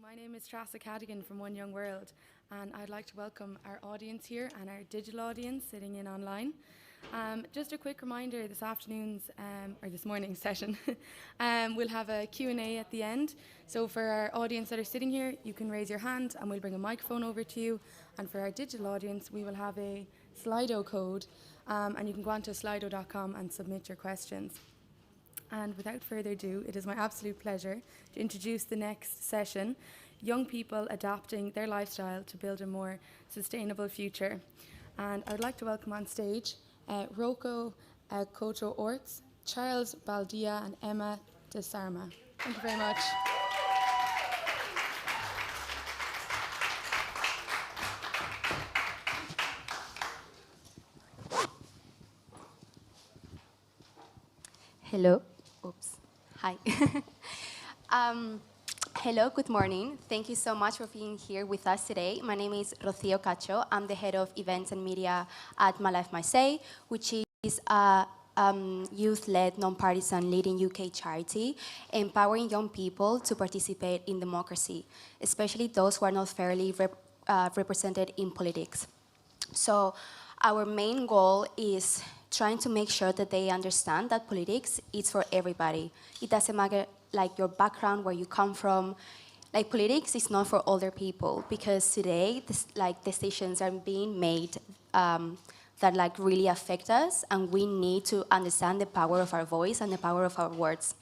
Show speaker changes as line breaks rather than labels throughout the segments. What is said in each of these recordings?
My name is Trassa Cadigan from One Young World, and I'd like to welcome our audience here and our digital audience sitting in online. Just a quick reminder, this morning's session, we'll have a Q&A at the end. So for our audience that are sitting here, you can raise your hand and we'll bring a microphone over to you. And for our digital audience, we will have a Slido code, and you can go onto slido.com and submit your questions. And without further ado, it is my absolute pleasure to introduce the next session, Young People Adapting Their Lifestyle to Build a More Sustainable Future. And I would like to welcome on stage Rocco Cocho-Orts, Charles Baldia and Emma De Sarma. Thank you very much.
Hello. Oops. Hi. Hello, good morning. Thank you so much for being here with us today. My name is Rocío Cacho. I'm the head of events and media at My Life My Say, which is a youth-led, non-partisan leading UK charity empowering young people to participate in democracy, especially those who are not fairly represented in politics. So our main goal is trying to make sure that they understand that politics is for everybody. It doesn't matter like your background, where you come from. Like politics is not for older people, because today decisions are being made that like really affect us, and we need to understand the power of our voice and the power of our words.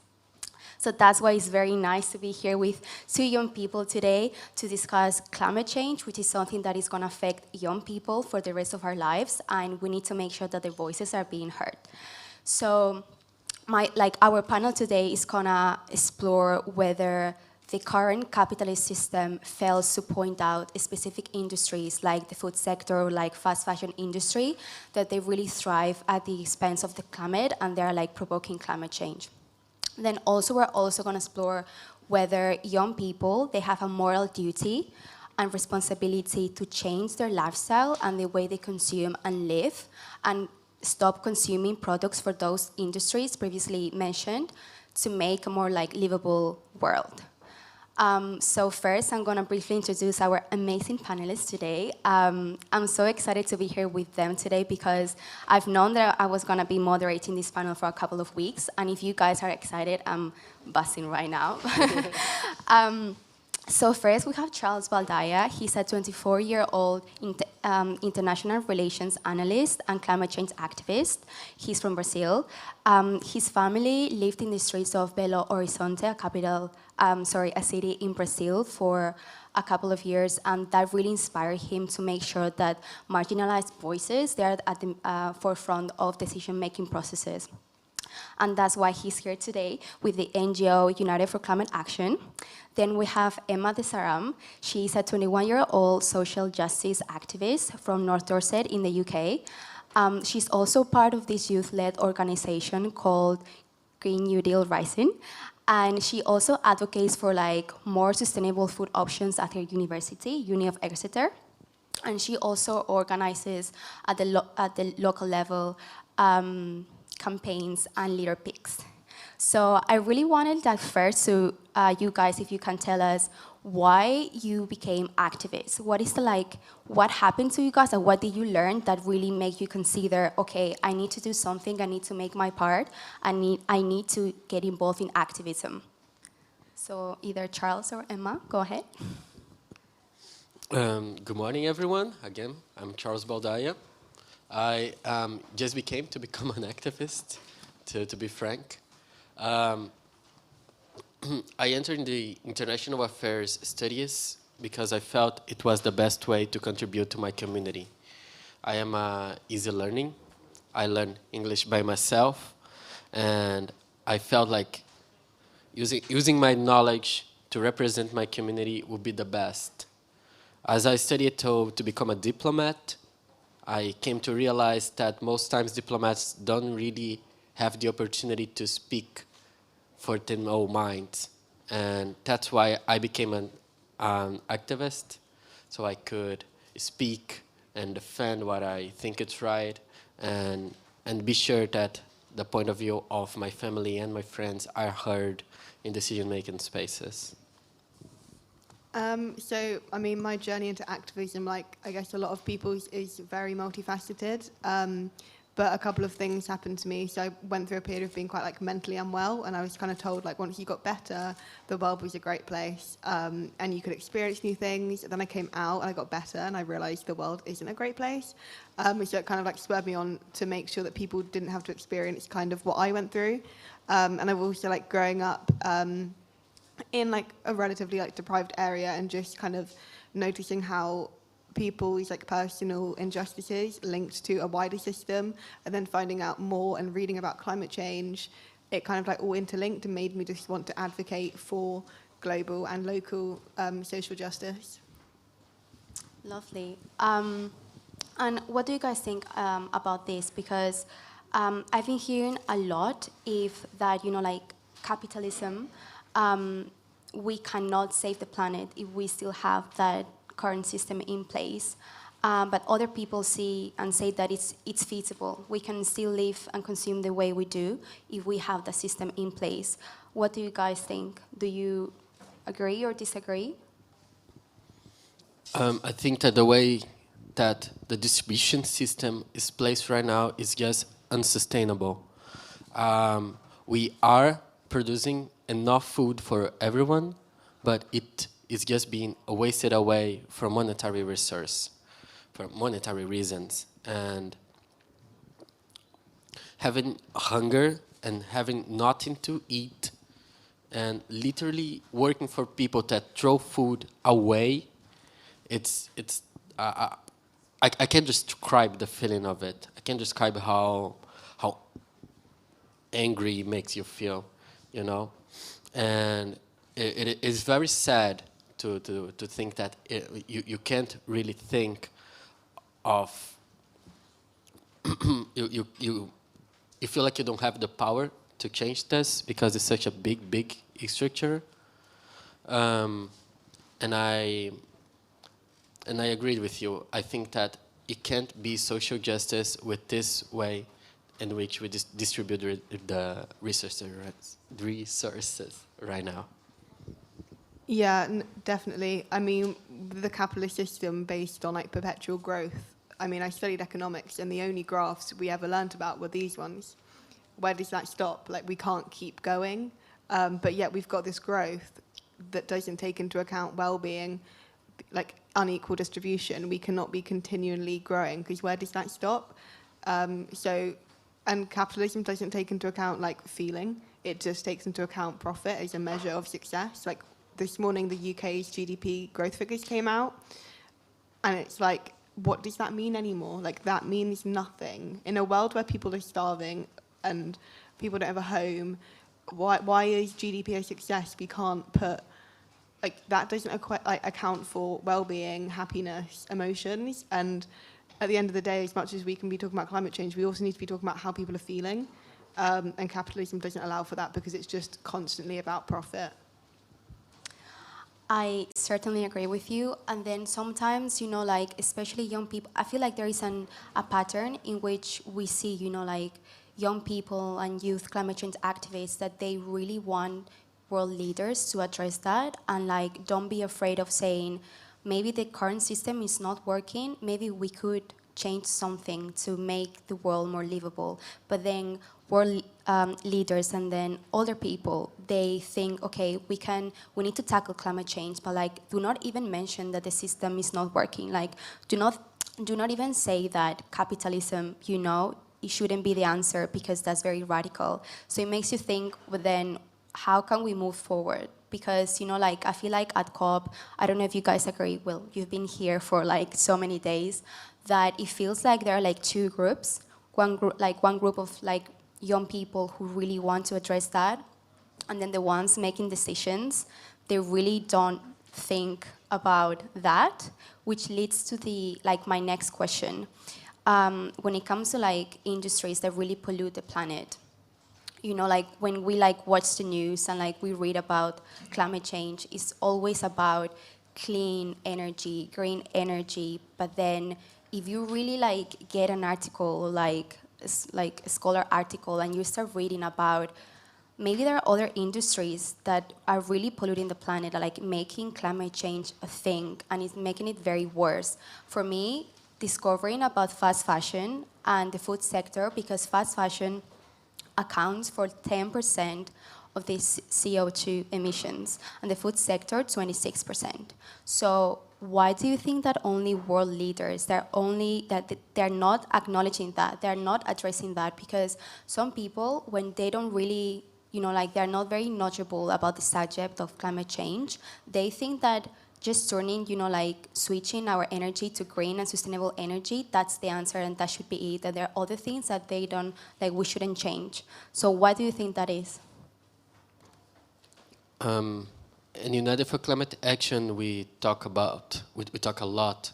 So that's why it's very nice to be here with two young people today to discuss climate change, which is something that is going to affect young people for the rest of our lives, and we need to make sure that their voices are being heard. So our panel today is going to explore whether the current capitalist system fails to point out specific industries like the food sector or like fast fashion industry, that they really thrive at the expense of the climate and they're like provoking climate change. Then we're also going to explore whether young people, they have a moral duty and responsibility to change their lifestyle and the way they consume and live, and stop consuming products for those industries previously mentioned, to make a more like livable world. So first, I'm going to briefly introduce our amazing panelists today. I'm so excited to be here with them today because I've known that I was going to be moderating this panel for a couple of weeks, and if you guys are excited, I'm buzzing right now. So first, we have Charles Baldaya. He's a 24-year-old international relations analyst and climate change activist. He's from Brazil. His family lived in the streets of Belo Horizonte, a city in Brazil, for a couple of years, and that really inspired him to make sure that marginalized voices, they are at the forefront of decision-making processes. And that's why he's here today with the NGO United for Climate Action. Then we have Emma De Sarma. She's a 21-year-old social justice activist from North Dorset in the UK. She's also part of this youth-led organization called Green New Deal Rising. And she also advocates for like more sustainable food options at her university, Uni of Exeter. And she also organizes at the local level campaigns and leader picks. So I really wanted that first to you guys, if you can tell us why you became activists. What happened to you guys, and what did you learn that really make you consider, okay, I need to do something, I need to make my part, I need to get involved in activism. So either Charles or Emma, go ahead.
Good morning, everyone. Again, I'm Charles Baldaya. I just became to become an activist, to be frank. I entered the international affairs studies because I felt it was the best way to contribute to my community. I am easy learning. I learn English by myself, and I felt like using my knowledge to represent my community would be the best. As I studied to become a diplomat, I came to realize that most times diplomats don't really have the opportunity to speak for their own minds. And that's why I became an activist, so I could speak and defend what I think is right, and be sure that the point of view of my family and my friends are heard in decision-making spaces.
So, I mean, my journey into activism, like I guess a lot of people's, is very multifaceted. But a couple of things happened to me. So I went through a period of being quite like mentally unwell, and I was kind of told like once you got better, the world was a great place, and you could experience new things. Then I came out and I got better, and I realized the world isn't a great place. So it kind of like spurred me on to make sure that people didn't have to experience kind of what I went through. And I've also like growing up in like a relatively like deprived area and just kind of noticing how people's like personal injustices linked to a wider system, and then finding out more and reading about climate change, it kind of like all interlinked and made me just want to advocate for global and local social justice.
Lovely. And what do you guys think about this? Because I've been hearing a lot if that, you know, like capitalism, we cannot save the planet if we still have that current system in place. But other people see and say that it's feasible. We can still live and consume the way we do if we have the system in place. What do you guys think? Do you agree or disagree?
I think that the way that the distribution system is placed right now is just unsustainable. We are producing enough food for everyone, but it is just being wasted away for monetary resource, for monetary reasons. And having hunger and having nothing to eat and literally working for people that throw food away, I can't describe the feeling of it. I can't describe how angry it makes you feel, you know? And it is very sad to think that you can't really think of, you feel like you don't have the power to change this because it's such a big structure. And I agreed with you. I think that it can't be social justice with this way in which we distribute the resources right now.
Yeah, definitely. I mean, the capitalist system based on like perpetual growth. I mean, I studied economics, and the only graphs we ever learnt about were these ones. Where does that stop? Like, we can't keep going, but yet we've got this growth that doesn't take into account well-being, like unequal distribution. We cannot be continually growing, because where does that stop? And capitalism doesn't take into account like feeling. It just takes into account profit as a measure of success. Like this morning, the UK's GDP growth figures came out, and it's like, what does that mean anymore? Like, that means nothing. In a world where people are starving and people don't have a home, why is GDP a success? We can't put, like, that doesn't account for well-being, happiness, emotions. And at the end of the day, as much as we can be talking about climate change, we also need to be talking about how people are feeling. And capitalism doesn't allow for that because it's just constantly about profit.
I certainly agree with you. And then sometimes, you know, like, especially young people, I feel like there is a pattern in which we see, you know, like, young people and youth climate change activists that they really want world leaders to address that, and, like, don't be afraid of saying, maybe the current system is not working, maybe we could change something to make the world more livable. But then world leaders and then older people, they think, okay, we need to tackle climate change, but, like, do not even mention that the system is not working. Like, do not even say that capitalism, you know, it shouldn't be the answer, because that's very radical. So it makes you think, well, then how can we move forward? Because, you know, like, I feel like at COP, I don't know if you guys agree, well, you've been here for like so many days, that it feels like there are like two groups. One group of like young people who really want to address that, and then the ones making decisions, they really don't think about that, which leads to the, like, my next question. When it comes to like industries that really pollute the planet, you know, like when we like watch the news and like we read about climate change, it's always about clean energy, green energy. But then if you really like get an article, like a scholar article, and you start reading about maybe there are other industries that are really polluting the planet, like making climate change a thing, and it's making it very worse. For me, discovering about fast fashion and the food sector, because fast fashion accounts for 10% of the CO2 emissions, and the food sector, 26%. So why do you think that only world leaders, they're not acknowledging that, they're not addressing that? Because some people, when they don't really, like they're not very knowledgeable about the subject of climate change, they think that just turning, like switching our energy to green and sustainable energy, that's the answer and that should be it. And there are other things that they don't, like we shouldn't change. So why do you think that is?
In United for Climate Action, we talk a lot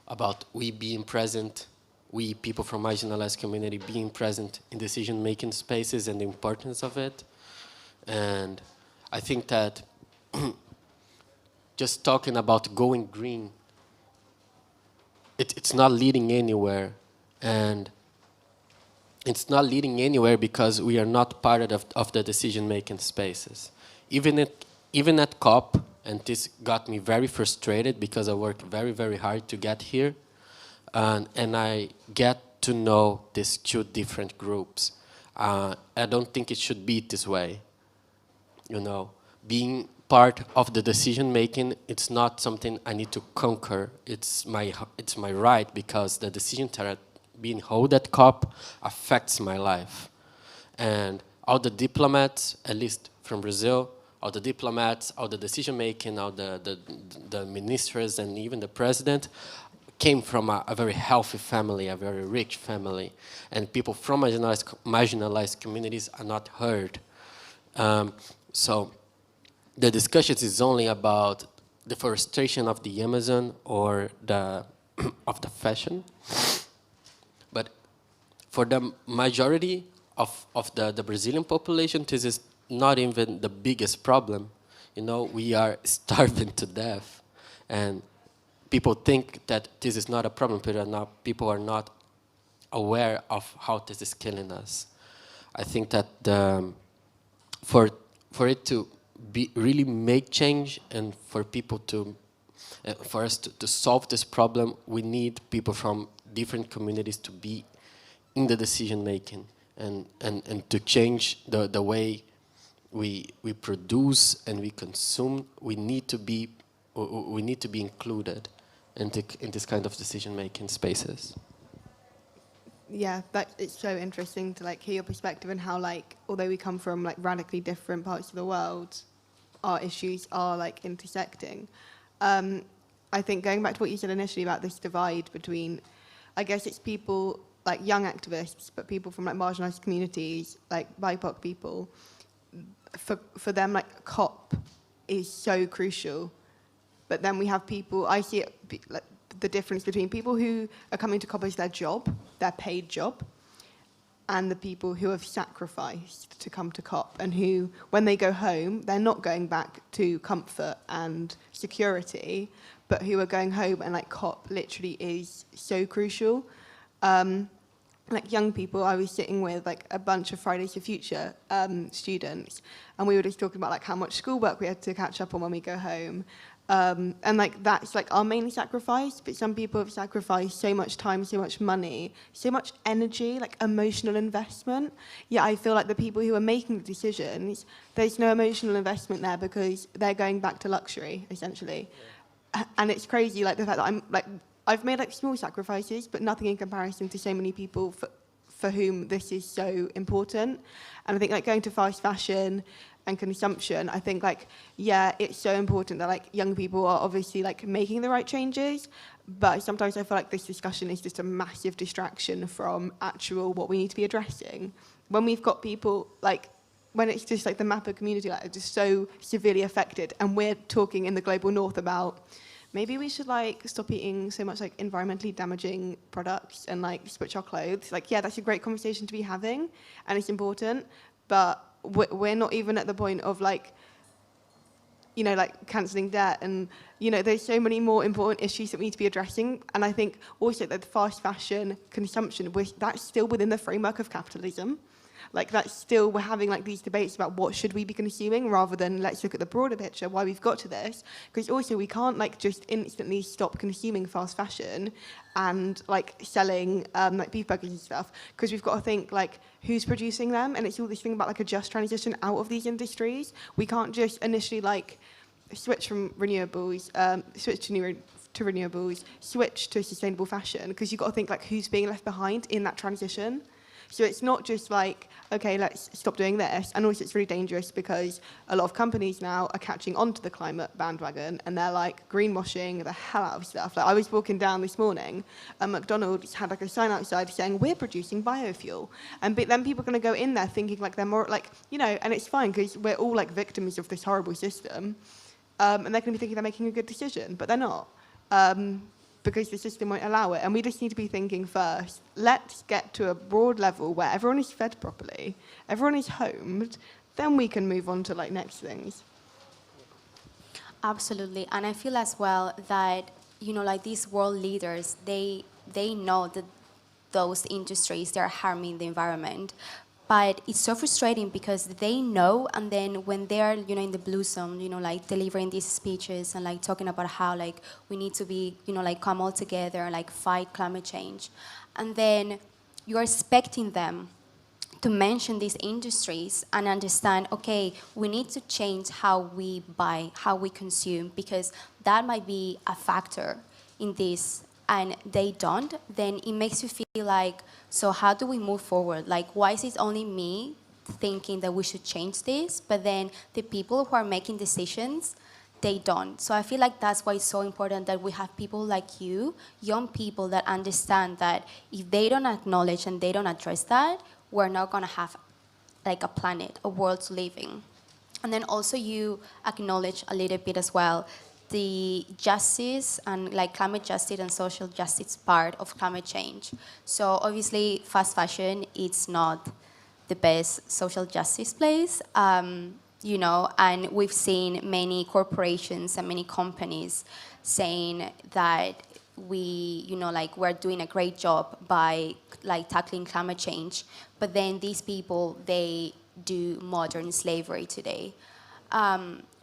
about we being present, we people from marginalized community being present in decision-making spaces and the importance of it. And I think that just talking about going green, it's not leading anywhere. And it's not leading anywhere because we are not part of the decision-making spaces. Even at COP, and this got me very frustrated because I worked very, very hard to get here, and I get to know these two different groups. I don't think it should be this way. Being part of the decision-making, it's not something I need to conquer. It's my right, because the decisions that are being held at COP affects my life. And all the diplomats, at least from Brazil, all the diplomats, all the decision-making, all the ministers, and even the president came from a very healthy family, a very rich family. And people from marginalized communities are not heard. So the discussions is only about deforestation of the Amazon or of the fashion. But for the majority of the Brazilian population, this is not even the biggest problem. We are starving to death. And people think that this is not a problem, but people are not aware of how this is killing us. I think that for it to really make change and for people for us to solve this problem, we need people from different communities to be in the decision making and to change the way we produce and we consume. We need to be included in this kind of decision making spaces.
Yeah, it's so interesting to hear your perspective and how although we come from radically different parts of the world, our issues are intersecting. I think going back to what you said initially about this divide between, I guess it's people young activists, but people from marginalized communities, BIPOC people. For them, COP is so crucial. But then we have people, I see it the difference between people who are coming to COP as their job, their paid job, and the people who have sacrificed to come to COP and who, when they go home, they're not going back to comfort and security, but who are going home and COP literally is so crucial. Young people, I was sitting with a bunch of Fridays for Future students, and we were just talking about how much schoolwork we had to catch up on when we go home. And that's our main sacrifice, but some people have sacrificed so much time, so much money, so much energy, emotional investment. Yet I feel the people who are making the decisions, there's no emotional investment there because they're going back to luxury, essentially. Yeah. And it's crazy, the fact that I've made small sacrifices, but nothing in comparison to so many people for whom this is so important. And I think going to fast fashion and consumption, I think yeah, it's so important that young people are obviously making the right changes, but sometimes I feel this discussion is just a massive distraction from actual what we need to be addressing. When we've got people when it's just the MAPA community just so severely affected, and we're talking in the global north about maybe we should stop eating so much environmentally damaging products and switch our clothes. Yeah, that's a great conversation to be having, and it's important, but we're not even at the point of cancelling debt, and there's so many more important issues that we need to be addressing. And I think also that the fast fashion consumption, that's still within the framework of capitalism. Like that's still, we're having like these debates about what should we be consuming rather than let's look at the broader picture, why we've got to this. Because also we can't like just instantly stop consuming fast fashion and like selling like beef burgers and stuff, because we've got to think like who's producing them, and it's all this thing about like a just transition out of these industries. We can't just initially like switch from renewables, to renewables, switch to sustainable fashion, because you've got to think like who's being left behind in that transition. So it's not just like, okay, let's stop doing this. And also it's really dangerous because a lot of companies now are catching onto the climate bandwagon and they're like greenwashing the hell out of stuff. Like I was walking down this morning and McDonald's had like a sign outside saying, we're producing biofuel. And then people are going to go in there thinking like they're more like, you know, and it's fine because we're all like victims of this horrible system. And they're going to be thinking they're making a good decision, but they're not. Because the system won't allow it. And we just need to be thinking first, let's get to a broad level where everyone is fed properly, everyone is homed, then we can move on to like next things.
Absolutely. And I feel as well that, you know, like these world leaders, they know that those industries, they're harming the environment. But it's so frustrating because they know, and then when they're, you know, in the blue zone, you know, like delivering these speeches and like talking about how like we need to be, you know, like come all together and like fight climate change, and then you're expecting them to mention these industries and understand, okay, we need to change how we buy, how we consume, because that might be a factor in this, and they don't, then it makes you feel like, so how do we move forward? Like, why is it only me thinking that we should change this, but then the people who are making decisions, they don't. So I feel like that's why it's so important that we have people like you, young people that understand that if they don't acknowledge and they don't address that, we're not gonna have like a planet, a world to live in. And then also you acknowledge a little bit as well the justice and like climate justice and social justice part of climate change. So obviously fast fashion, it's not the best social justice place, you know, and we've seen many corporations and many companies saying that we, you know, like we're doing a great job by like tackling climate change, but then these people, they do modern slavery today,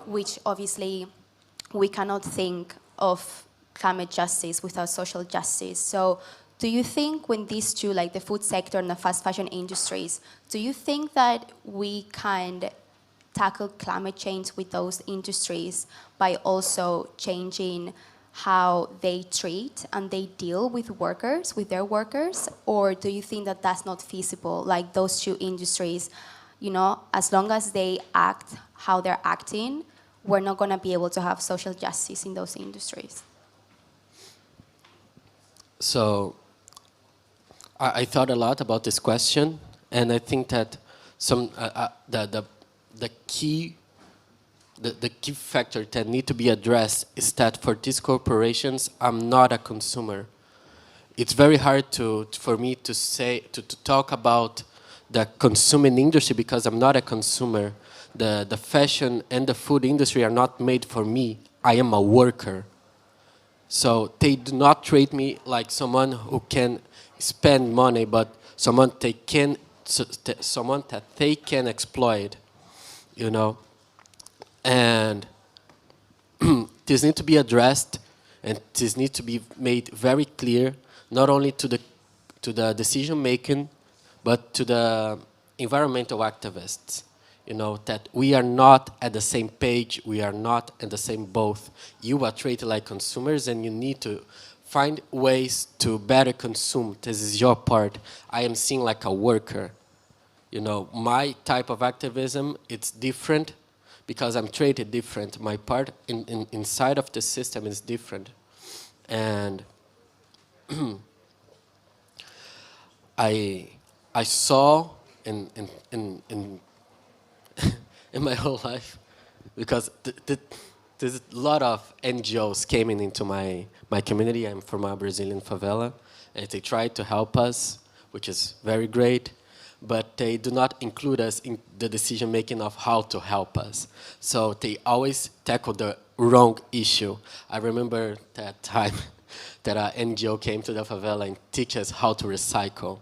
which obviously we cannot think of climate justice without social justice. So do you think when these two, like the food sector and the fast fashion industries, do you think that we can tackle climate change with those industries by also changing how they treat and they deal with workers, with their workers? Or do you think that that's not feasible? Like those two industries, you know, as long as they act how they're acting, we're not going to be able to have social justice in those industries.
So I thought a lot about this question, and I think that the key factor that need to be addressed is that for these corporations, I'm not a consumer. It's very hard for me to talk about the consuming industry because I'm not a consumer. The fashion and the food industry are not made for me. I am a worker. So they do not treat me like someone who can spend money, but someone that they can exploit, you know. And this needs to be addressed, and this needs to be made very clear, not only to the decision making, but to the environmental activists. You know, that we are not at the same page, we are not in the same boat. You are treated like consumers and you need to find ways to better consume. This is your part. I am seen like a worker. You know, my type of activism, it's different because I'm treated different. My part inside of the system is different. And I saw in in my whole life, because there's a lot of NGOs came into my community. I'm from a Brazilian favela, and they try to help us, which is very great, but they do not include us in the decision-making of how to help us. So they always tackle the wrong issue. I remember that time that an NGO came to the favela and teach us how to recycle.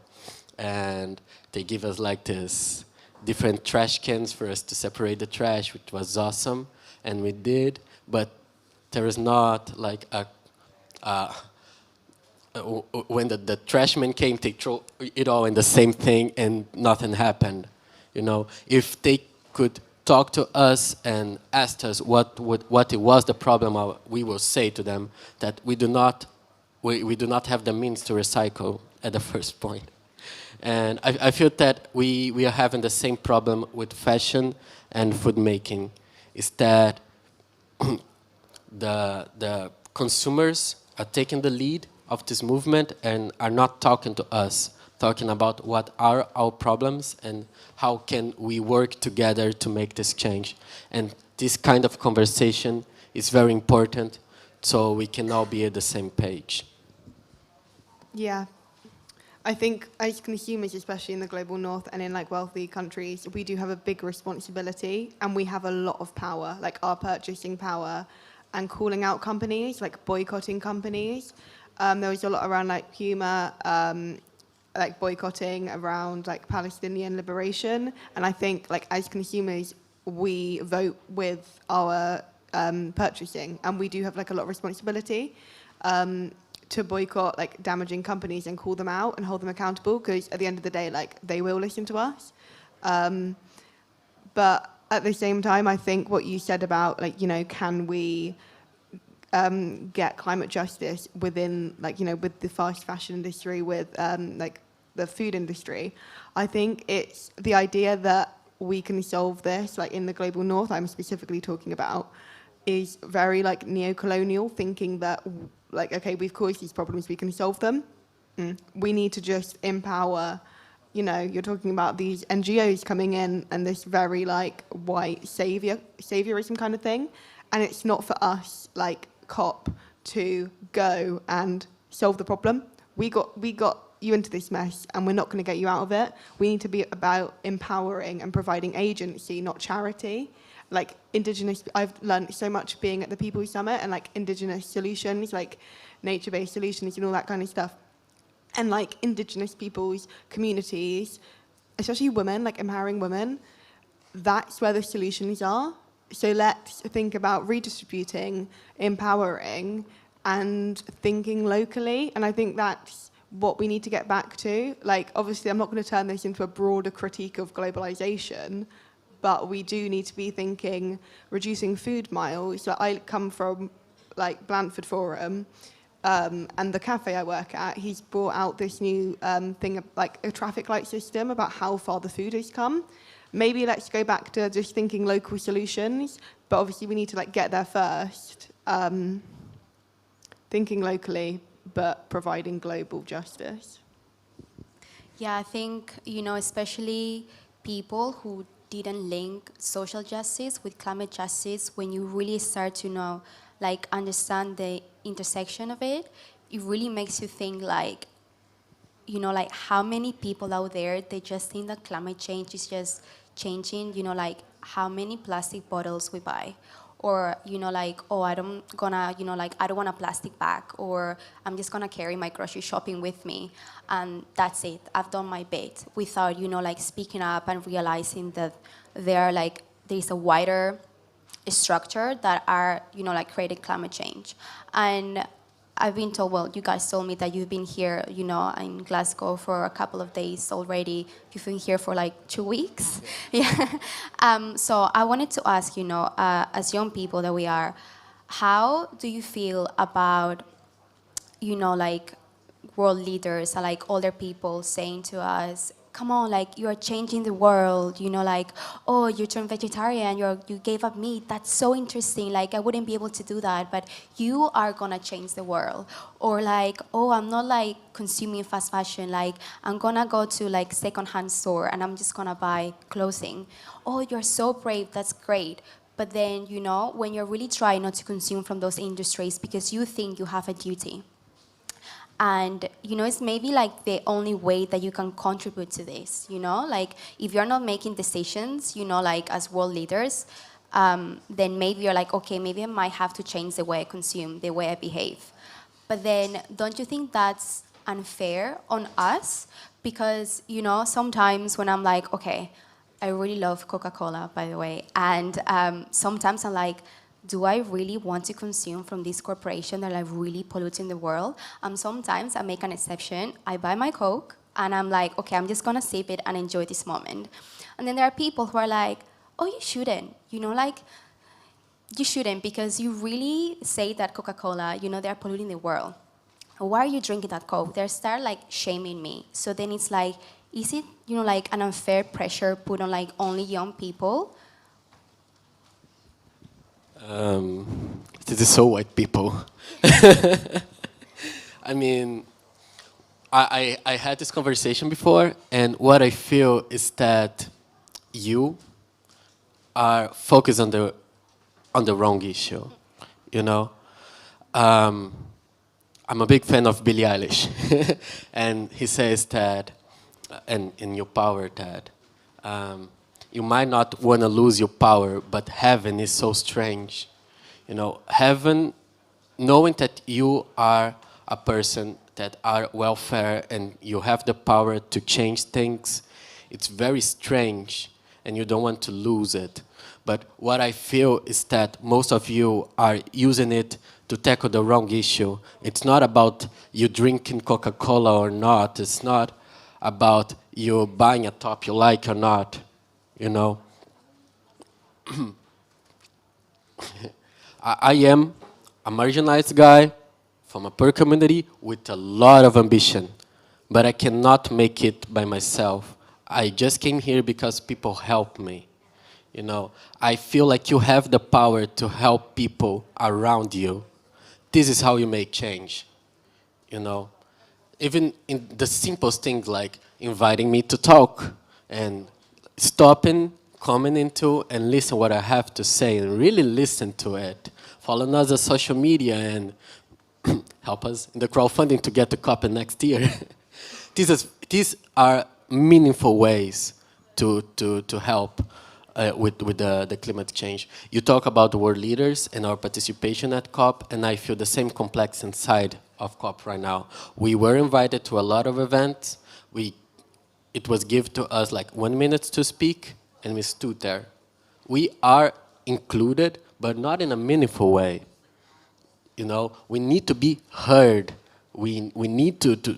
and they give us like this different trash cans for us to separate the trash, which was awesome, and we did. But there is not like when the trash man came, they throw it all in the same thing, and nothing happened. You know, if they could talk to us and ask us what it was the problem, we will say to them that we do not have the means to recycle at the first point. And I feel that we are having the same problem with fashion and food making, is that the consumers are taking the lead of this movement and are not talking to us, talking about what are our problems and how can we work together to make this change. And this kind of conversation is very important so we can all be at the same page.
Yeah. I think as consumers, especially in the global north and in like wealthy countries, we do have a big responsibility and we have a lot of power, like our purchasing power and calling out companies, like boycotting companies. There was a lot around like Puma, like boycotting around like Palestinian liberation. And I think like as consumers, we vote with our purchasing, and we do have like a lot of responsibility to boycott like damaging companies and call them out and hold them accountable, because at the end of the day, like they will listen to us. But at the same time, I think what you said about like, you know, can we get climate justice within like, you know, with the fast fashion industry, with like the food industry, I think it's the idea that we can solve this, like in the global north I'm specifically talking about, is very like neo-colonial, thinking that like, okay, we've caused these problems, we can solve them. We need to just empower, you know, you're talking about these NGOs coming in and this very like white saviorism kind of thing. And it's not for us, like COP, to go and solve the problem. We got you into this mess and we're not going to get you out of it. We need to be about empowering and providing agency, not charity. Like indigenous, I've learned so much being at the People's Summit and like indigenous solutions, like nature-based solutions and all that kind of stuff. And like indigenous people's communities, especially women, like empowering women, that's where the solutions are. So let's think about redistributing, empowering, and thinking locally. And I think that's what we need to get back to. Like, obviously, I'm not going to turn this into a broader critique of globalization, but we do need to be thinking reducing food miles. Like, I come from like Blandford Forum, and the cafe I work at, he's brought out this new thing, like a traffic light system about how far the food has come. Maybe let's go back to just thinking local solutions, but obviously we need to like get there first. Thinking locally, but providing global justice.
Yeah, I think, you know, especially people who didn't link social justice with climate justice, when you really start to know, like, understand the intersection of it, it really makes you think, like, you know, like, how many people out there, they just think that climate change is just changing, you know, like, how many plastic bottles we buy. Or, you know, like, oh, I don't want a plastic bag, or I'm just gonna carry my grocery shopping with me, and that's it, I've done my bit, without, you know, like, speaking up and realizing that there's a wider structure that are, you know, like, creating climate change. And I've been told, well, you guys told me that you've been here, you know, in Glasgow for a couple of days already. You've been here for like 2 weeks. Yeah. So I wanted to ask, you know, as young people that we are, how do you feel about, you know, like world leaders and like older people saying to us, come on, like, you are changing the world, you know, like, oh, you turned vegetarian, you gave up meat, that's so interesting, like, I wouldn't be able to do that, but you are gonna change the world. Or like, oh, I'm not like consuming fast fashion, like, I'm gonna go to like secondhand store and I'm just gonna buy clothing. Oh, you're so brave, that's great. But then, you know, when you're really trying not to consume from those industries because you think you have a duty. And, you know, it's maybe like the only way that you can contribute to this, you know? Like, if you're not making decisions, you know, like as world leaders, then maybe you're like, okay, maybe I might have to change the way I consume, the way I behave. But then, don't you think that's unfair on us because, you know, sometimes when I'm like, okay, I really love Coca-Cola, by the way, and sometimes I'm like, do I really want to consume from this corporation that are really polluting the world? Sometimes I make an exception. I buy my Coke, and I'm like, okay, I'm just gonna sip it and enjoy this moment. And then there are people who are like, oh, you shouldn't, you know, like, you shouldn't because you really say that Coca-Cola, you know, they're polluting the world. Why are you drinking that Coke? They start like shaming me. So then it's like, is it, you know, like an unfair pressure put on like only young people?
This is so white people. I mean, I had this conversation before, and what I feel is that you are focused on the wrong issue. You know, I'm a big fan of Billie Eilish, and he says that, and in your power, that you might not want to lose your power, but heaven is so strange. You know, heaven, knowing that you are a person that are welfare and you have the power to change things, it's very strange, and you don't want to lose it. But what I feel is that most of you are using it to tackle the wrong issue. It's not about you drinking Coca-Cola or not. It's not about you buying a top you like or not, you know. I am a marginalized guy from a poor community with a lot of ambition, but I cannot make it by myself. I just came here because people helped me. You know, I feel like you have the power to help people around you. This is how you make change, you know. Even in the simplest things like inviting me to talk and stopping, coming into and listen what I have to say and really listen to it. Follow us on social media and help us in the crowdfunding to get the copy next year. These are meaningful ways to help with the climate change. You talk about the world leaders and our participation at COP, and I feel the same complex inside of COP right now. We were invited to a lot of events. It was given to us like 1 minute to speak, and we stood there. We are included, but not in a meaningful way. You know, we need to be heard. We need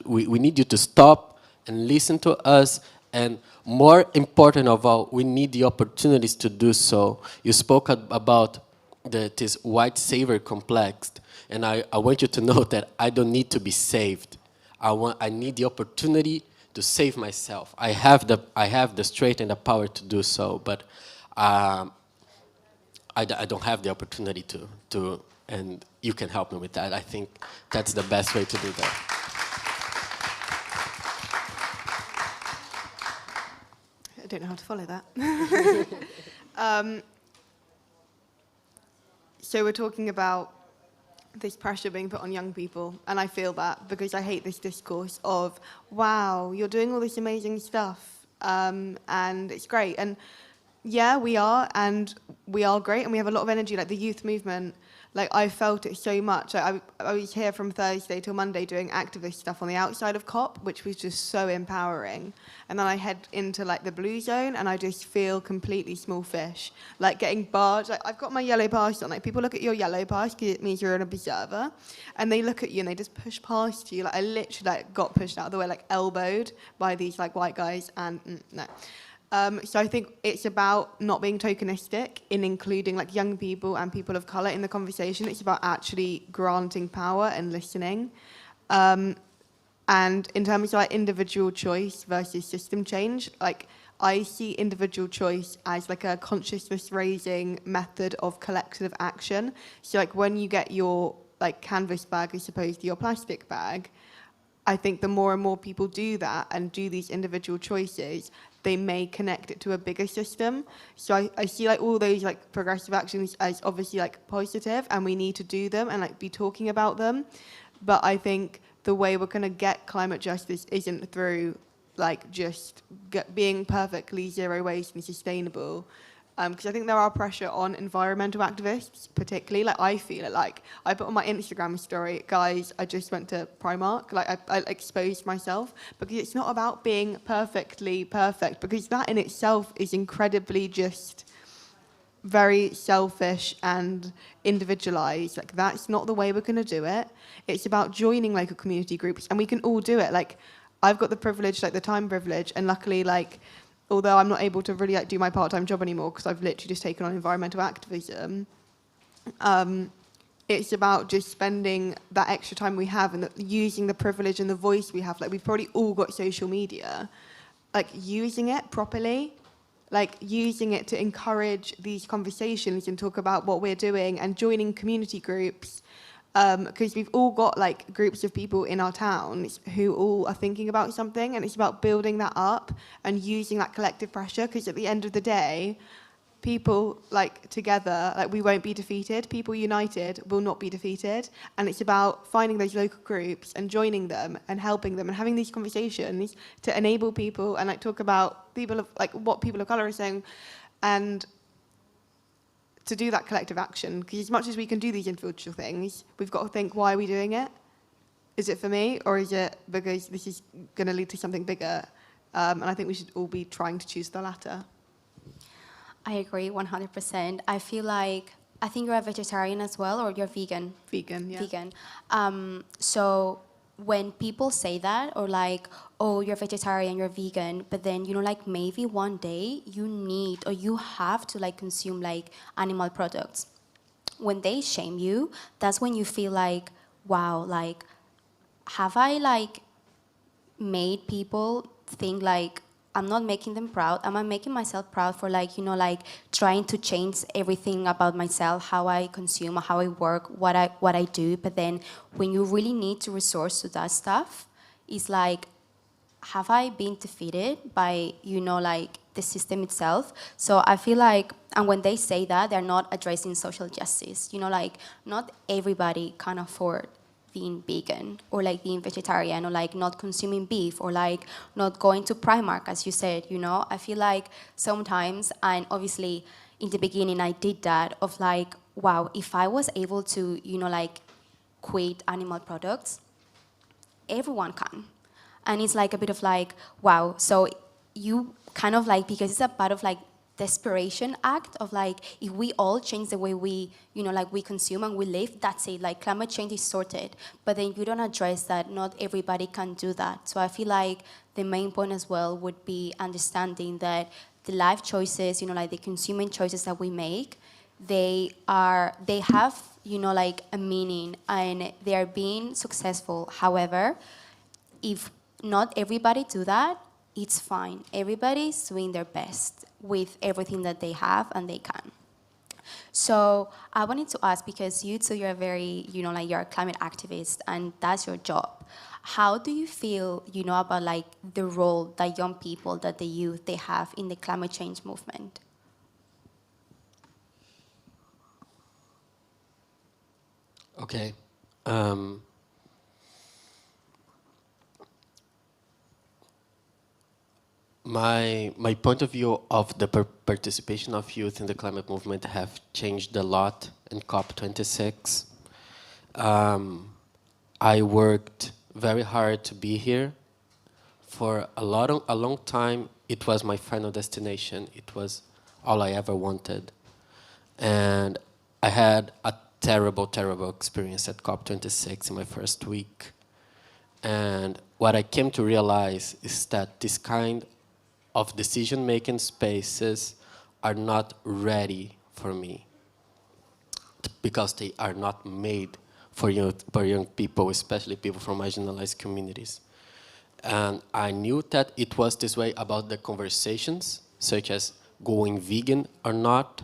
we need you to stop and listen to us. And more important of all, we need the opportunities to do so. You spoke about this white savior complex, and I want you to know that I don't need to be saved. I need the opportunity to save myself. I have the strength and the power to do so, but I don't have the opportunity to, and you can help me with that. I think that's the best way to do that.
I don't know how to follow that. So we're talking about this pressure being put on young people, and I feel that because I hate this discourse of, wow, you're doing all this amazing stuff, and it's great. And yeah, we are great, and we have a lot of energy, like the youth movement. Like, I felt it so much. I was here from Thursday till Monday doing activist stuff on the outside of COP, which was just so empowering. And then I head into, like, the blue zone, and I just feel completely small fish. Like, getting barged. Like, I've got my yellow pass on. Like, people look at your yellow pass because it means you're an observer. And they look at you, and they just push past you. Like, I literally, like, got pushed out of the way, like, elbowed by these, like, white guys. And, no. So I think it's about not being tokenistic in including like young people and people of colour in the conversation. It's about actually granting power and listening. And in terms of like individual choice versus system change, like I see individual choice as like a consciousness raising method of collective action. So like when you get your like canvas bag as opposed to your plastic bag, I think the more and more people do that and do these individual choices, they may connect it to a bigger system. So I see like all those like progressive actions as obviously like positive, and we need to do them and like be talking about them. But I think the way we're going to get climate justice isn't through like just being perfectly zero waste and sustainable. Because I think there are pressure on environmental activists, particularly. Like, I feel it. Like, I put on my Instagram story, guys, I just went to Primark. Like, I exposed myself, because it's not about being perfectly perfect, because that in itself is incredibly just very selfish and individualized. Like, that's not the way we're going to do it. It's about joining local community groups, and we can all do it. Like, I've got the privilege, like the time privilege, and luckily, like, although I'm not able to really like do my part-time job anymore because I've literally just taken on environmental activism, it's about just spending that extra time we have and using the privilege and the voice we have. Like, we've probably all got social media, like using it properly, like using it to encourage these conversations and talk about what we're doing, and joining community groups, because we've all got like groups of people in our towns who all are thinking about something, and it's about building that up and using that collective pressure, because at the end of the day, people like together, like we won't be defeated. People united will not be defeated. And it's about finding those local groups and joining them and helping them and having these conversations to enable people and like talk about people of like what people of colour are saying, and to do that collective action. Because as much as we can do these individual things, we've got to think, why are we doing it? Is it for me, or is it because this is going to lead to something bigger? And I think we should all be trying to choose the latter.
I agree 100%. I feel like, I think you're a vegetarian as well, or you're vegan?
Vegan, yeah.
Vegan. So when people say that, or like, oh, you're vegetarian, you're vegan, but then, you know, like maybe one day you need, or you have to like consume like animal products. When they shame you, that's when you feel like, wow, like, have I like made people think like, I'm not making them proud. Am I making myself proud for like, you know, like trying to change everything about myself, how I consume, how I work, what I do. But then when you really need to resource to that stuff, it's like, have I been defeated by, you know, like the system itself? So I feel like, and when they say that, they're not addressing social justice. You know, like not everybody can afford being vegan, or like being vegetarian, or like not consuming beef, or like not going to Primark, as you said, you know. I feel like sometimes, and obviously in the beginning I did that, of like, wow, if I was able to, you know, like quit animal products, everyone can. And it's like a bit of like, wow, so you kind of like, because it's a part of like desperation act of like, if we all change the way we, you know, like we consume and we live, that's it, like climate change is sorted. But then you don't address that not everybody can do that. So I feel like the main point as well would be understanding that the life choices, you know, like the consuming choices that we make, they have, you know, like a meaning, and they are being successful. However, if not everybody do that, it's fine. Everybody's doing their best with everything that they have and they can. So I wanted to ask, because you two, you're very, you know, like you're a climate activist and that's your job. How do you feel, you know, about like the role that young people, that the youth, they have in the climate change movement?
Okay. My point of view of the participation of youth in the climate movement have changed a lot in COP26. I worked very hard to be here. For a long time, it was my final destination. It was all I ever wanted. And I had a terrible, terrible experience at COP26 in my first week. And what I came to realize is that this kind of decision-making spaces are not ready for me, because they are not made for young people, especially people from marginalized communities. And I knew that it was this way about the conversations, such as going vegan or not.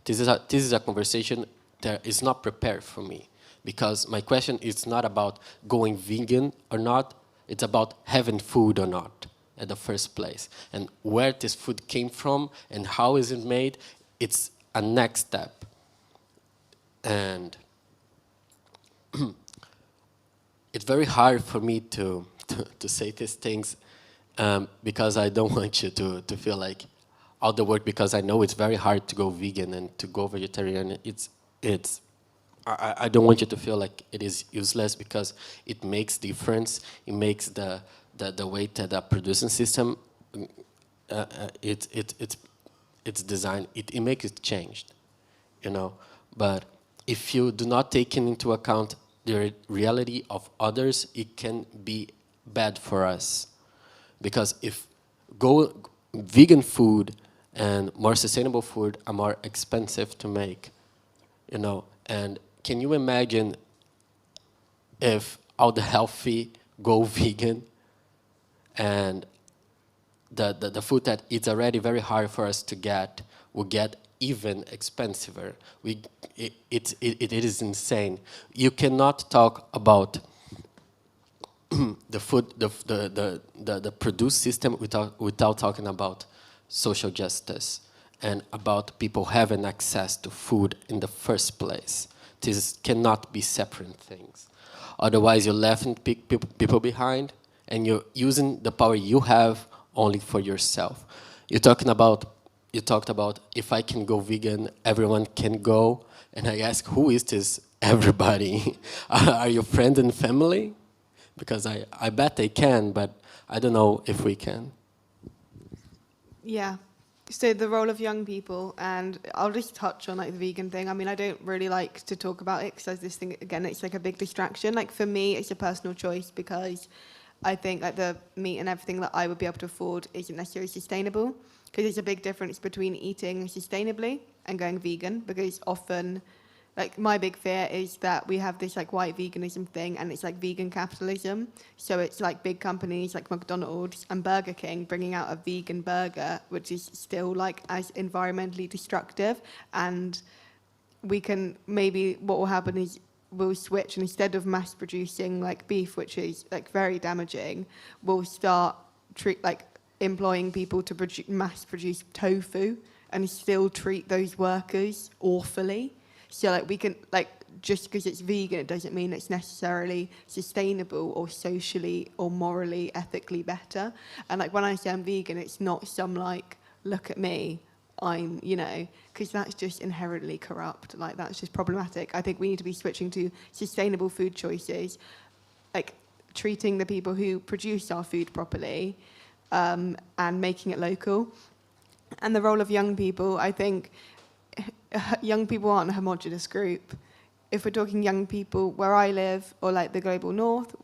This is a conversation that is not prepared for me, because my question is not about going vegan or not, it's about having food or not at the first place. And where this food came from and how is it made, it's a next step. And it's very hard for me to say these things, because I don't want you to feel like, all the work, because I know it's very hard to go vegan and to go vegetarian. I don't want you to feel like it is useless, because it makes difference. It makes the way that the producing system it's designed. It makes it changed, you know. But if you do not take into account the reality of others, it can be bad for us. Because if vegan food and more sustainable food are more expensive to make, you know. And can you imagine if all the healthy go vegan, and the food that it's already very hard for us to get will get even expensiver? It is insane. You cannot talk about the food, the produce system without talking about social justice and about people having access to food in the first place. This cannot be separate things. Otherwise, you're leaving people behind, and you're using the power you have only for yourself. You talked about if I can go vegan, everyone can go. And I ask, who is this everybody? Are you friends and family? Because I bet they can, but I don't know if we can.
Yeah. So the role of young people, and I'll just touch on like the vegan thing. I mean, I don't really like to talk about it because this thing, again, it's like a big distraction. Like for me, it's a personal choice because I think like the meat and everything that I would be able to afford isn't necessarily sustainable, because there's a big difference between eating sustainably and going vegan, because often like my big fear is that we have this like white veganism thing, and it's like vegan capitalism. So it's like big companies like McDonald's and Burger King bringing out a vegan burger, which is still like as environmentally destructive. And we can, maybe what will happen is we'll switch, and instead of mass producing like beef, which is like very damaging, we'll start employing people to mass produce tofu and still treat those workers awfully. So like we can, like, just because it's vegan, it doesn't mean it's necessarily sustainable or socially or morally, ethically better. And like when I say I'm vegan, it's not some like, look at me, I'm, you know, because that's just inherently corrupt. Like that's just problematic. I think we need to be switching to sustainable food choices, like treating the people who produce our food properly, and making it local. And the role of young people, I think young people aren't a homogenous group. If we're talking young people where I live, or like the global north,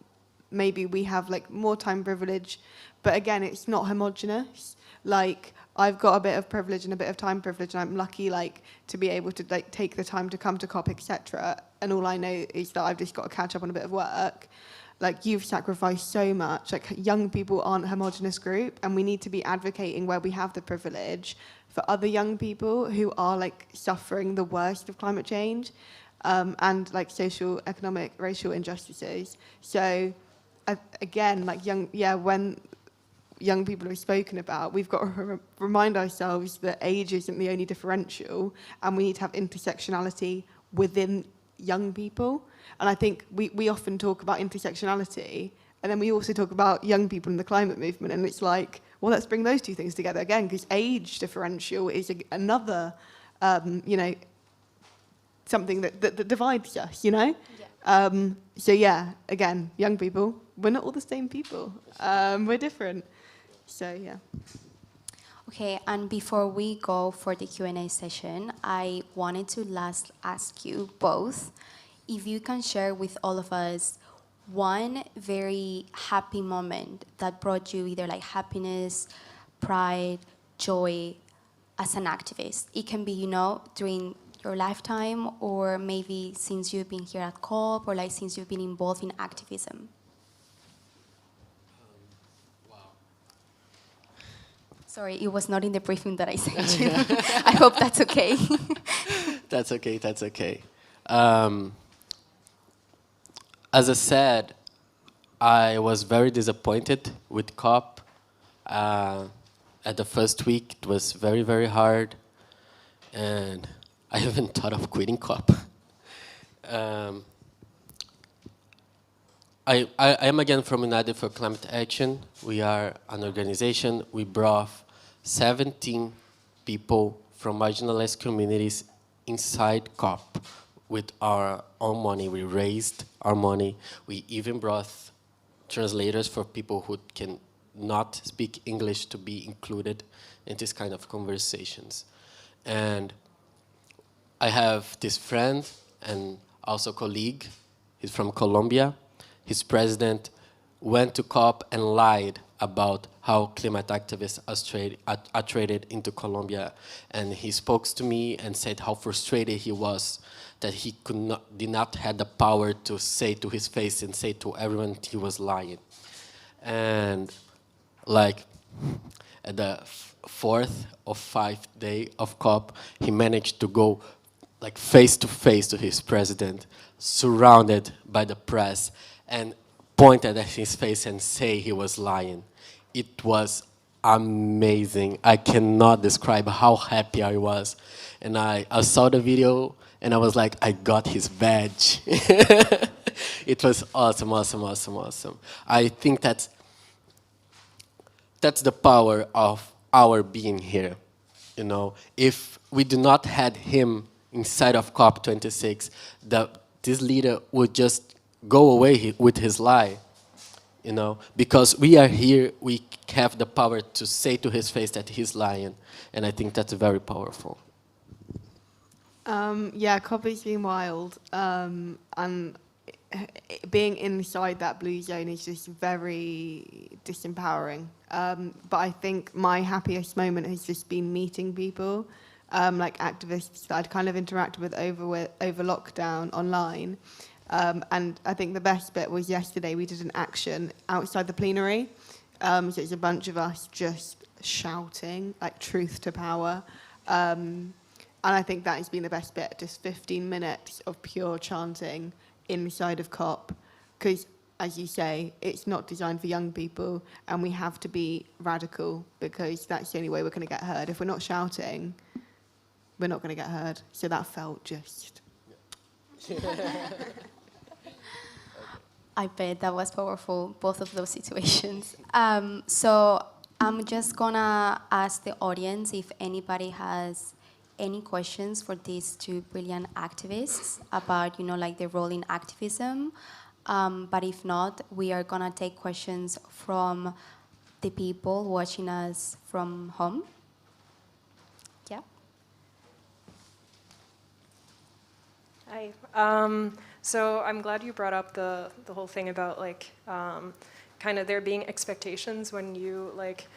maybe we have like more time privilege, but again, it's not homogenous. Like I've got a bit of privilege and a bit of time privilege, and I'm lucky like to be able to like take the time to come to COP, etc. And all I know is that I've just got to catch up on a bit of work. Like you've sacrificed so much. Like young people aren't a homogenous group, and we need to be advocating where we have the privilege for other young people who are like suffering the worst of climate change, and like social, economic, racial injustices. So again, like when young people are spoken about, we've got to remind ourselves that age isn't the only differential, and we need to have intersectionality within young people. And I think we often talk about intersectionality, and then we also talk about young people in the climate movement, and it's like, well, let's bring those two things together again, because age differential is another, you know, something that divides us, you know? Yeah. So yeah, again, young people, we're not all the same people. We're different. So yeah.
Okay, and before we go for the Q&A session, I wanted to last ask you both if you can share with all of us one very happy moment that brought you either like happiness, pride, joy as an activist. It can be, you know, during your lifetime, or maybe since you've been here at COP, or like since you've been involved in activism.
Wow.
Sorry, it was not in the briefing that I sent you. I hope that's okay.
That's okay, that's okay. As I said, I was very disappointed with COP. At the first week, it was very, very hard. And I haven't thought of quitting COP. I am again from United for Climate Action. We are an organization. We brought 17 people from marginalized communities inside COP with our own money. We raised our money. We even brought translators for people who can not speak English to be included in this kind of conversations. And I have this friend and also colleague. He's from Colombia. His president went to COP and lied about how climate activists are traded into Colombia. And he spoke to me and said how frustrated he was that he did not have the power to say to his face and say to everyone he was lying. And like at the fourth or fifth day of COP, he managed to go like face to face to his president, surrounded by the press, and pointed at his face and say he was lying. It was amazing. I cannot describe how happy I was. And I saw the video and I was like, I got his badge. It was awesome, awesome, awesome, awesome. I think that's the power of our being here. You know, if we do not had him inside of COP26, this leader would just go away with his lie. You know, because we are here, we have the power to say to his face that he's lying, and I think that's very powerful.
Yeah, COP has been wild, and being inside that blue zone is just very disempowering. But I think my happiest moment has just been meeting people, like activists that I'd kind of interacted with over lockdown online. And I think the best bit was yesterday we did an action outside the plenary. So it's a bunch of us just shouting, like truth to power. And I think that has been the best bit, just 15 minutes of pure chanting inside of COP. Because, as you say, it's not designed for young people, and we have to be radical because that's the only way we're going to get heard. If we're not shouting, we're not going to get heard. So that felt just...
I bet that was powerful, both of those situations. So I'm just gonna ask the audience if anybody has any questions for these two brilliant activists about, you know, like their role in activism. But if not, we are gonna take questions from the people watching us from home. Yeah.
Hi. So I'm glad you brought up the whole thing about like kind of there being expectations when you like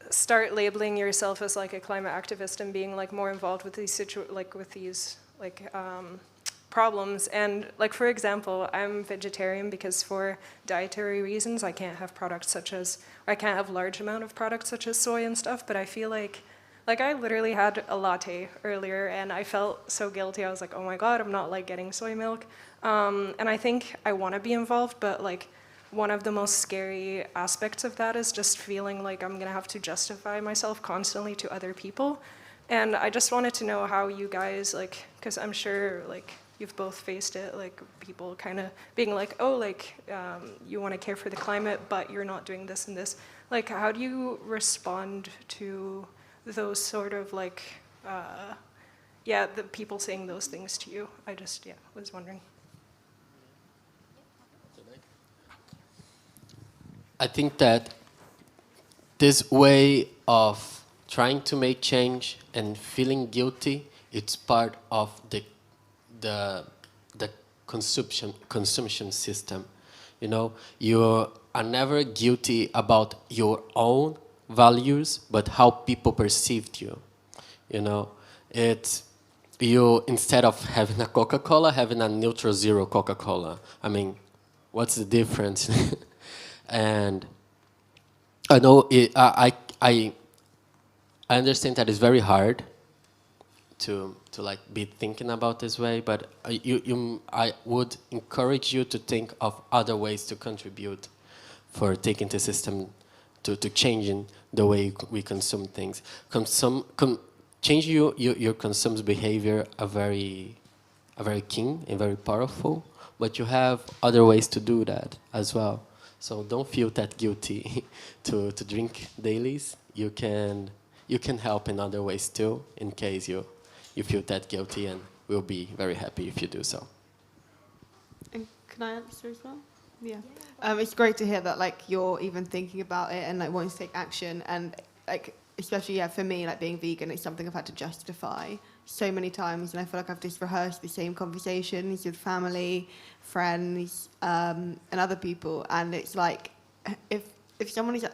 start labeling yourself as like a climate activist and being like more involved with these problems. And like for example, I'm vegetarian because for dietary reasons I can't have products such as, or I can't have large amount of products such as soy and stuff. But I feel like I literally had a latte earlier and I felt so guilty. I was like, oh my God, I'm not like getting soy milk. And I think I want to be involved, but like one of the most scary aspects of that is just feeling like I'm gonna have to justify myself constantly to other people. And I just wanted to know how you guys like, because I'm sure like you've both faced it, like people kind of being like, oh, like you want to care for the climate, but you're not doing this and this. Like, how do you respond to those sort of like, the people saying those things to you? I just, was wondering.
I think that this way of trying to make change and feeling guilty, it's part of the consumption system. You know, you are never guilty about your own values, but how people perceived you. You know, it's you, instead of having a Coca-Cola, having a neutral zero Coca-Cola. I mean, what's the difference? And I know I understand that it's very hard to like be thinking about this way, but I would encourage you to think of other ways to contribute for taking the system to changing the way we consume things. Change your consumes behavior are very keen and very powerful, but you have other ways to do that as well. So don't feel that guilty to drink dailies. You can you can help in other ways too, in case you feel that guilty, and we'll be very happy if you do so.
And can I answer as well? Yeah. It's great to hear that like you're even thinking about it and like wanting to take action, and like especially for me, like being vegan is something I've had to justify so many times, and I feel like I've just rehearsed the same conversations with family, friends, and other people, and it's like if someone is,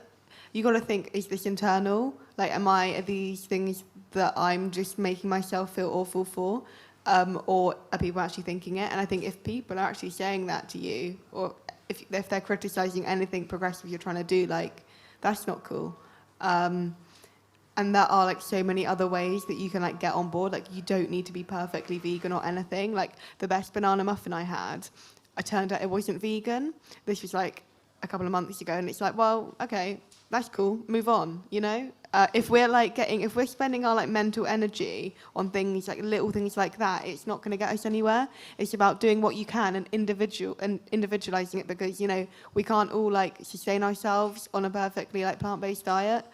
you got to think, is this internal? Like, are these things that I'm just making myself feel awful for? Or are people actually thinking it? And I think if people are actually saying that to you, or if they're criticizing anything progressive you're trying to do, like, that's not cool. And there are like so many other ways that you can like get on board. Like, you don't need to be perfectly vegan or anything. Like, the best banana muffin I had, I turned out it wasn't vegan. This was like a couple of months ago, and it's like, well, okay, that's cool, move on, you know? If we're spending our like mental energy on things like little things like that, it's not going to get us anywhere. It's about doing what you can and individualizing it, because, you know, we can't all like sustain ourselves on a perfectly like plant-based diet.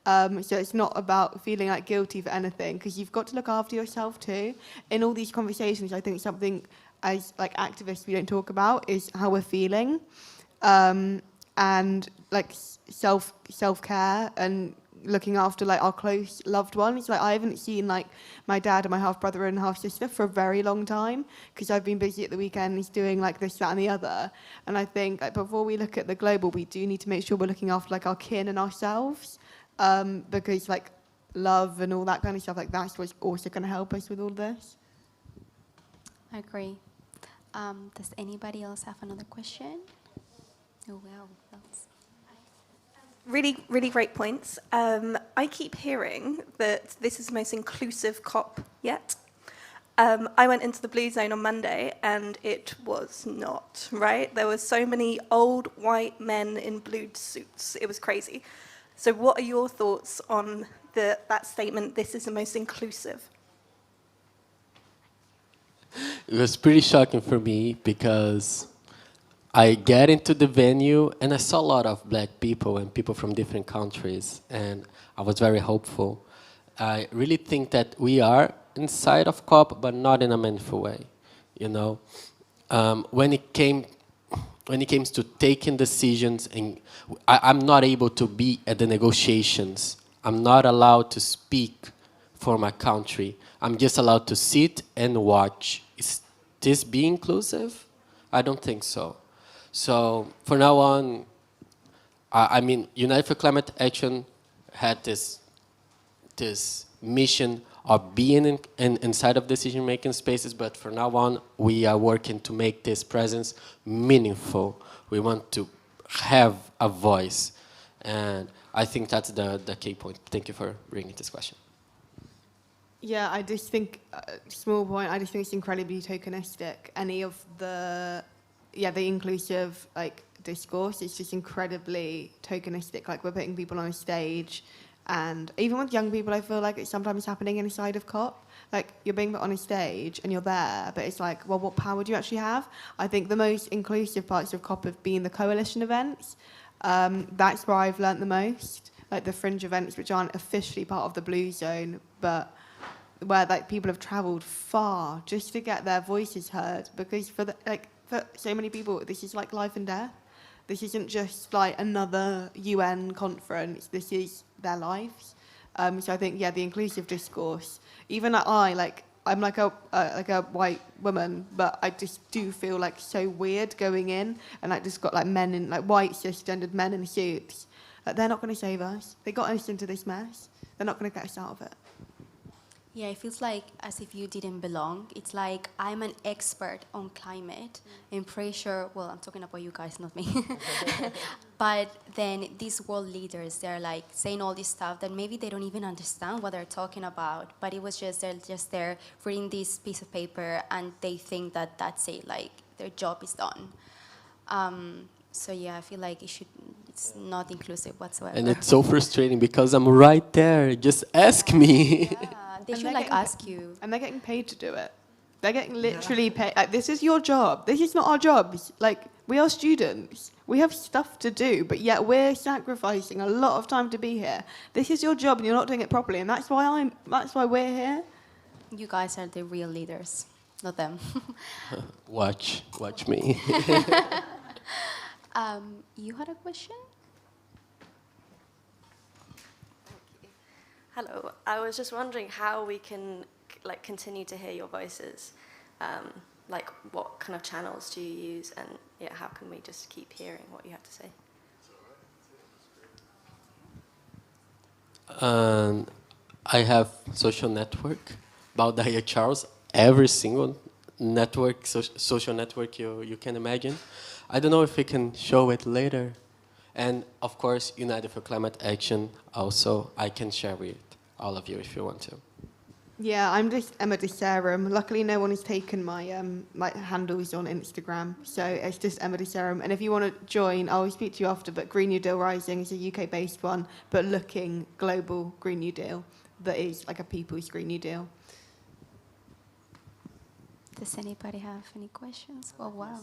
So it's not about feeling like guilty for anything, because you've got to look after yourself too. In all these conversations, I think something as like activists we don't talk about is how we're feeling. And like self-care and looking after like our close loved ones. Like, I haven't seen like my dad and my half brother and half sister for a very long time, because I've been busy at the weekends doing like this, that and the other. And I think like before we look at the global, we do need to make sure we're looking after like our kin and ourselves, because like love and all that kind of stuff, like that's what's also going to help us with all this.
I agree. Does anybody else have another question? Oh, well, that's...
Really, really great points. I keep hearing that this is the most inclusive COP yet. I went into the Blue Zone on Monday, and it was not, right? There were so many old white men in blue suits. It was crazy. So what are your thoughts on that statement, this is the most inclusive?
It was pretty shocking for me, because I get into the venue and I saw a lot of black people and people from different countries, and I was very hopeful. I really think that we are inside of COP, but not in a meaningful way. You know, when it comes to taking decisions, and I'm not able to be at the negotiations. I'm not allowed to speak for my country. I'm just allowed to sit and watch. Is this be inclusive? I don't think so. So from now on, I mean, United for Climate Action had this mission of being inside of decision-making spaces, but from now on, we are working to make this presence meaningful. We want to have a voice, and I think that's the key point. Thank you for bringing this question.
Yeah, I just think, small point, I just think it's incredibly tokenistic. Any of the inclusive like discourse, it's just incredibly tokenistic. Like, we're putting people on a stage, and even with young people, I feel like it's sometimes happening inside of COP. Like, you're being put on a stage and you're there, but it's like, well, what power do you actually have? I think the most inclusive parts of COP have been the coalition events. That's where I've learnt the most. Like, the fringe events, which aren't officially part of the Blue Zone, but where like people have travelled far just to get their voices heard, because for so many people, this is like life and death. This isn't just like another UN conference. This is their lives. So I think, the inclusive discourse. Even like I'm like a white woman, but I just do feel like so weird going in and like just got like men in like white cisgendered men in suits. Like, they're not going to save us. They got us into this mess. They're not going to get us out of it.
Yeah, it feels like as if you didn't belong. It's like, I'm an expert on climate, and pretty sure, well, I'm talking about you guys, not me. But then these world leaders, they're like saying all this stuff that maybe they don't even understand what they're talking about. But it was just, they're just there reading this piece of paper, and they think that that's it, like their job is done. So yeah, I feel like it's not inclusive whatsoever.
And it's so frustrating, because I'm right there. Just ask me.
Yeah. They should like ask you.
And they're getting paid to do it. They're getting literally paid. Like, this is your job. This is not our jobs. Like, We are students. We have stuff to do, but yet we're sacrificing a lot of time to be here. This is your job, and you're not doing it properly, and that's why we're here.
You guys are the real leaders, not them.
Watch me.
You had a question?
Hello. I was just wondering how we can continue to hear your voices. What kind of channels do you use, and how can we just keep hearing what you have to say?
I have social network, Baldaia Charles, every single network, social network you can imagine. I don't know if we can show it later. And of course, United for Climate Action also, I can share with all of you if you want to.
Yeah, I'm just Emma DeSerum. Luckily, no one has taken my my handles on Instagram, so it's just Emma DeSerum. And if you want to join, I'll speak to you after. But Green New Deal Rising is a UK-based one, but looking global Green New Deal that is like a people's Green New Deal.
Does anybody have any questions? Oh, wow.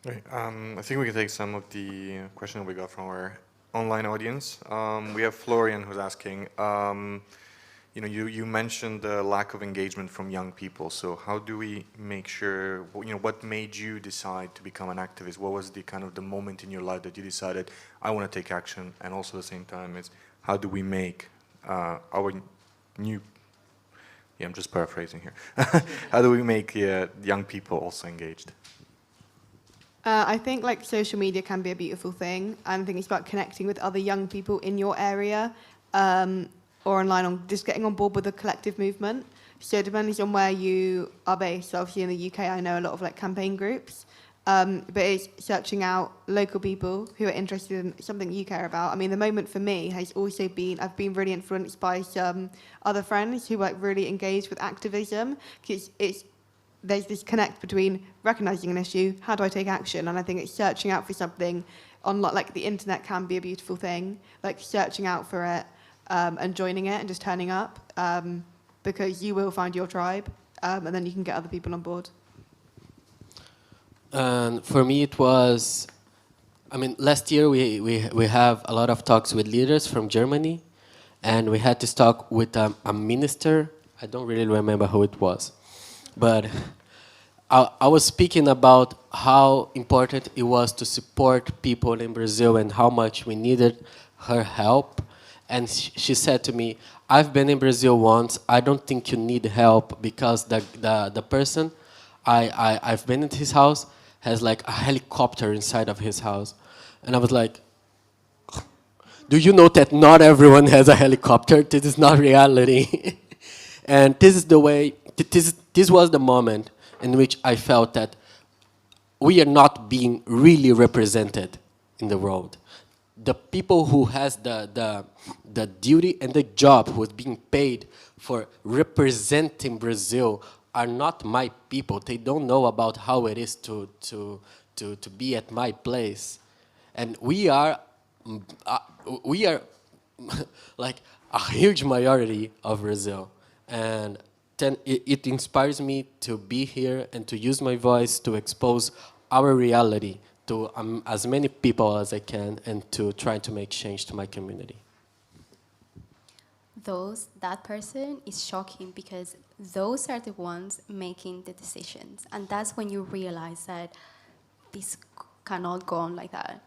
Right. I think we can take some of the questions we got from our online audience. We have Florian who's asking, you mentioned the lack of engagement from young people. So how do we make sure, what made you decide to become an activist? What was the kind of the moment in your life that you decided, I want to take action? And also at the same time is, how do we make our new, I'm just paraphrasing here. How do we make young people also engaged?
I think like social media can be a beautiful thing. I think it's about connecting with other young people in your area or online, on just getting on board with the collective movement. So depending on where you are based, obviously in the UK, I know a lot of like campaign groups, but it's searching out local people who are interested in something you care about. I mean, the moment for me has also been, I've been really influenced by some other friends who like really engaged with activism, because there's this connect between recognizing an issue, how do I take action? And I think it's searching out for something on like the internet can be a beautiful thing, like searching out for it and joining it and just turning up because you will find your tribe and then you can get other people on board.
And for me it was, last year we have a lot of talks with leaders from Germany, and we had to talk with a minister. I don't really remember who it was. But I was speaking about how important it was to support people in Brazil and how much we needed her help. And she said to me, I've been in Brazil once, I don't think you need help, because the person I've been at his house has like a helicopter inside of his house. And I was like, do you know that not everyone has a helicopter? This is not reality. And this is the way, this was the moment in which I felt that we are not being really represented in the world. The people who has the duty and the job, who is being paid for representing Brazil, are not my people. They don't know about how it is to be at my place. And we are like a huge majority of Brazil. And then it inspires me to be here and to use my voice to expose our reality to as many people as I can, and to try to make change to my community.
That person is shocking, because those are the ones making the decisions. And that's when you realize that this cannot go on like that.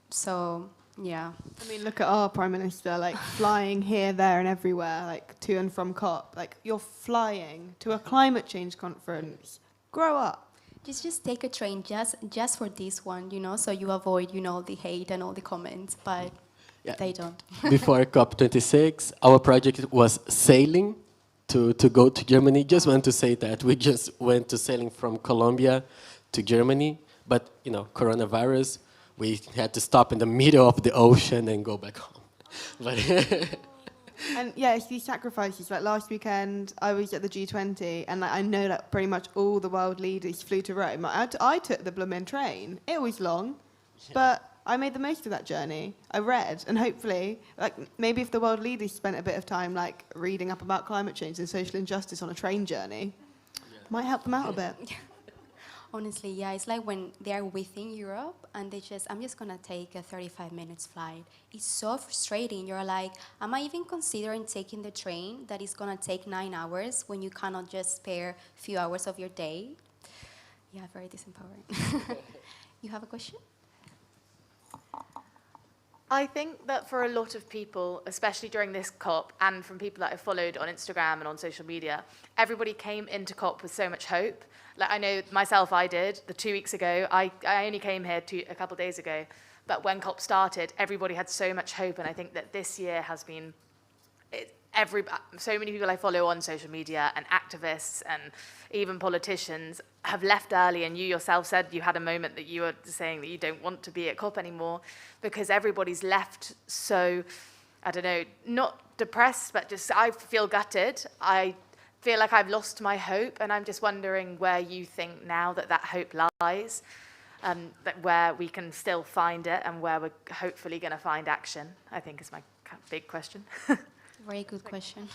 So, yeah.
I mean, look at our Prime Minister, like flying here, there and everywhere, like to and from COP. Like, you're flying to a climate change conference. Grow up.
Just take a train just for this one, so you avoid, the hate and all the comments, but
Yeah.
they don't.
Before COP26, our project was sailing to go to Germany. Just want to say that we just went to sailing from Colombia to Germany, but coronavirus, we had to stop in the middle of the ocean and go back home. But
And yeah, it's these sacrifices. Like last weekend, I was at the G20, and like, I know that pretty much all the world leaders flew to Rome. I took the blooming train. It was long, but I made the most of that journey. I read, and hopefully, like maybe if the world leaders spent a bit of time like reading up about climate change and social injustice on a train journey, might help them out a bit.
Honestly, yeah, it's like when they're within Europe and they just, I'm just gonna take a 35 minutes flight. It's so frustrating. You're like, am I even considering taking the train that is gonna take 9 hours when you cannot just spare a few hours of your day? Yeah, very disempowering. You have a question?
I think that for a lot of people, especially during this COP, and from people that I followed on Instagram and on social media, everybody came into COP with so much hope. Like I know myself, I did. The 2 weeks ago, I only came here a couple of days ago, but when COP started, everybody had so much hope, and I think that this year has been so many people I follow on social media and activists and even politicians have left early, and you yourself said you had a moment that you were saying that you don't want to be at COP anymore because everybody's left so, I don't know, not depressed, but just I feel gutted. I feel like I've lost my hope, and I'm just wondering where you think now that hope lies, that where we can still find it and where we're hopefully going to find action, I think is my big question.
Very good question.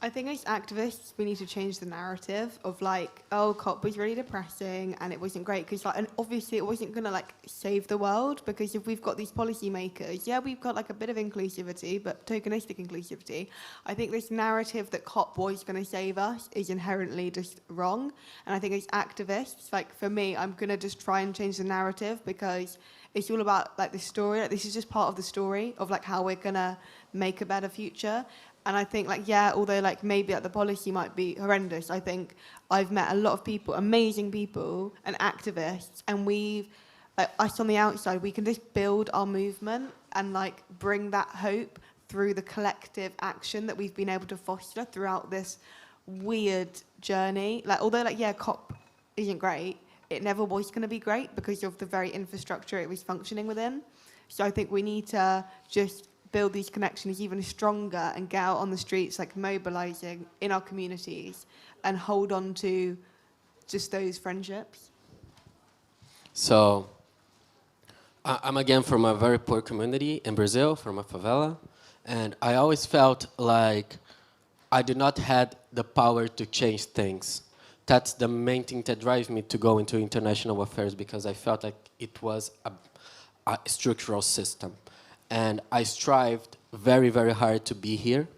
I think as activists, we need to change the narrative of like, oh, COP was really depressing and it wasn't great because, like, and obviously it wasn't going to like save the world, because if we've got these policymakers, yeah, we've got like a bit of inclusivity, but tokenistic inclusivity. I think this narrative that COP was going to save us is inherently just wrong. And I think as activists, like for me, I'm going to just try and change the narrative because it's all about like the story. Like, this is just part of the story of like how we're going to make a better future. And I think, like, yeah, although, like, maybe like, the policy might be horrendous, I think I've met a lot of people, amazing people and activists, and we've, like, us on the outside, we can just build our movement and, like, bring that hope through the collective action that we've been able to foster throughout this weird journey. Like, although, like, yeah, COP isn't great, it never was going to be great because of the very infrastructure it was functioning within. So I think we need to just build these connections even stronger and get out on the streets, like mobilizing in our communities and hold on to just those friendships.
So I'm again from a very poor community in Brazil, from a favela, and I always felt like I did not have the power to change things. That's the main thing that drives me to go into international affairs, because I felt like it was a structural system. And I strived very, very hard to be here.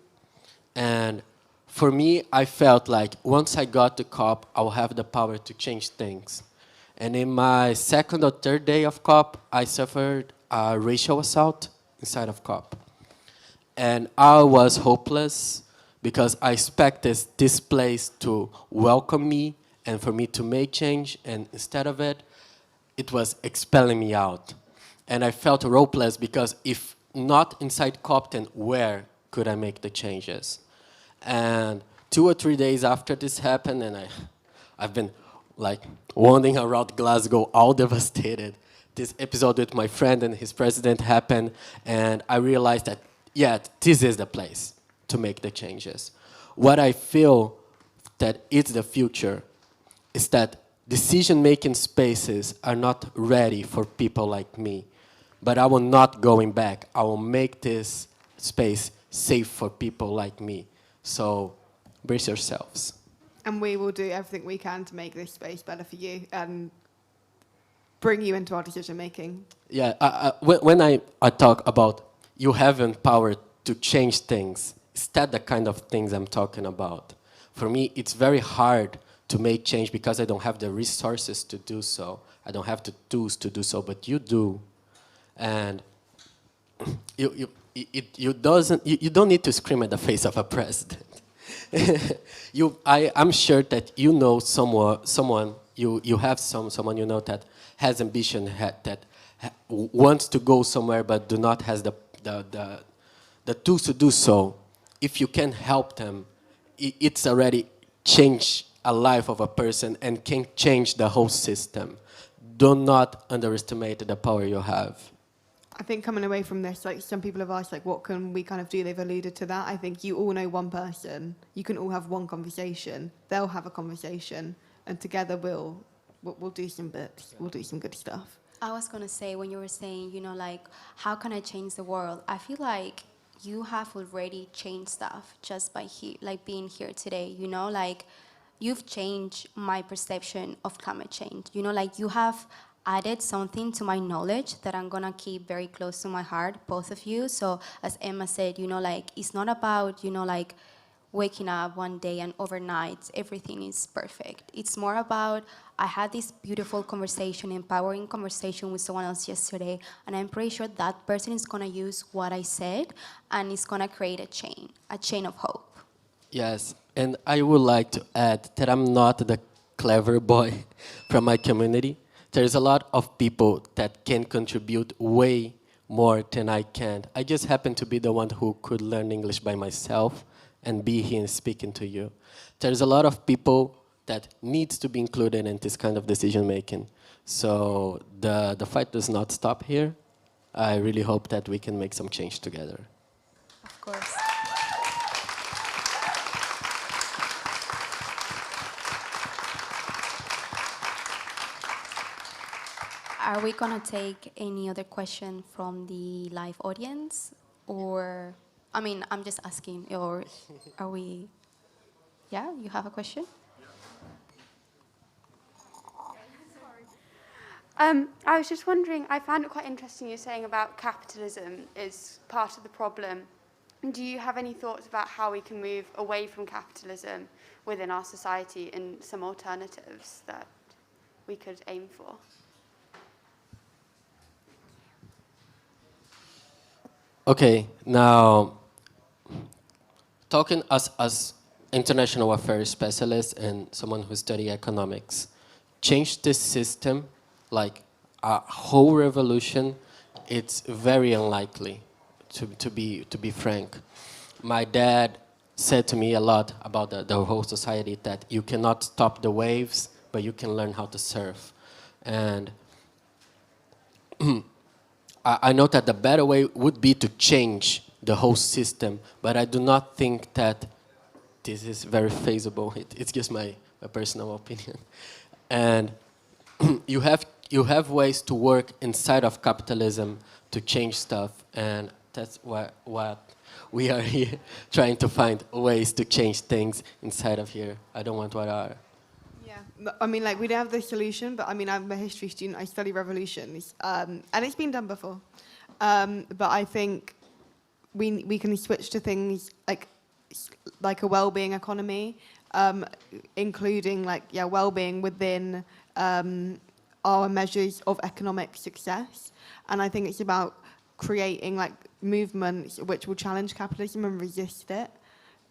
And for me, I felt like once I got to COP, I'll have the power to change things. And in my second or third day of COP, I suffered a racial assault inside of COP. And I was hopeless because I expected this place to welcome me and for me to make change. And instead of it, it was expelling me out. And I felt hopeless because if not inside COP, then where could I make the changes? And 2 or 3 days after this happened, and I've been like wandering around Glasgow, all devastated. This episode with my friend and his president happened, and I realized that, yeah, this is the place to make the changes. What I feel that is the future is that decision-making spaces are not ready for people like me. But I will not going back. I will make this space safe for people like me. So brace yourselves.
And we will do everything we can to make this space better for you and bring you into our decision making.
Yeah, when I talk about you having power to change things, is that the kind of things I'm talking about? For me, it's very hard to make change because I don't have the resources to do so. I don't have the tools to do so, but you do. And you don't need to scream at the face of a president. I'm sure that you know someone you have someone you know that has ambition, that wants to go somewhere but do not has the tools to do so. If you can help them, it's already changed a life of a person and can change the whole system. Do not underestimate the power you have.
I think coming away from this, like some people have asked, like, what can we kind of do? They've alluded to that. I think you all know one person. You can all have one conversation. They'll have a conversation, and together we'll do some bits. We'll do some good stuff.
I was going to say, when you were saying, you know, like, how can I change the world? I feel like you have already changed stuff just by being here today, you know, like, you've changed my perception of climate change. You know, like you have added something to my knowledge that I'm gonna keep very close to my heart, both of you. So as Emma said, you know, like it's not about, you know, like waking up one day and overnight everything is perfect. It's more about, I had this beautiful conversation, empowering conversation with someone else yesterday, and I'm pretty sure that person is gonna use what I said and it's gonna create a chain of hope.
Yes, and I would like to add that I'm not the clever boy from my community. There's a lot of people that can contribute way more than I can. I just happen to be the one who could learn English by myself and be here speaking to you. There's a lot of people that needs to be included in this kind of decision making. So the fight does not stop here. I really hope that we can make some change together.
Of course. Are we gonna take any other question from the live audience? Or, I mean, I'm just asking, or are we, yeah, you have a question?
I was just wondering, I found it quite interesting you're saying about capitalism is part of the problem. Do you have any thoughts about how we can move away from capitalism within our society and some alternatives that we could aim for?
Okay, now talking as international affairs specialist and someone who study economics, change this system like a whole revolution, it's very unlikely, to be frank. My dad said to me a lot about the whole society that you cannot stop the waves, but you can learn how to surf. And I know that the better way would be to change the whole system, but I do not think that this is very feasible. It's just my personal opinion. And you have ways to work inside of capitalism to change stuff, and that's what we are here trying to find ways to change things inside of here. I don't want what are.
Yeah, I mean, like, we don't have the solution, but I mean, I'm a history student, I study revolutions, and it's been done before. But I think we can switch to things like a well-being economy, including well-being within our measures of economic success. And I think it's about creating movements which will challenge capitalism and resist it.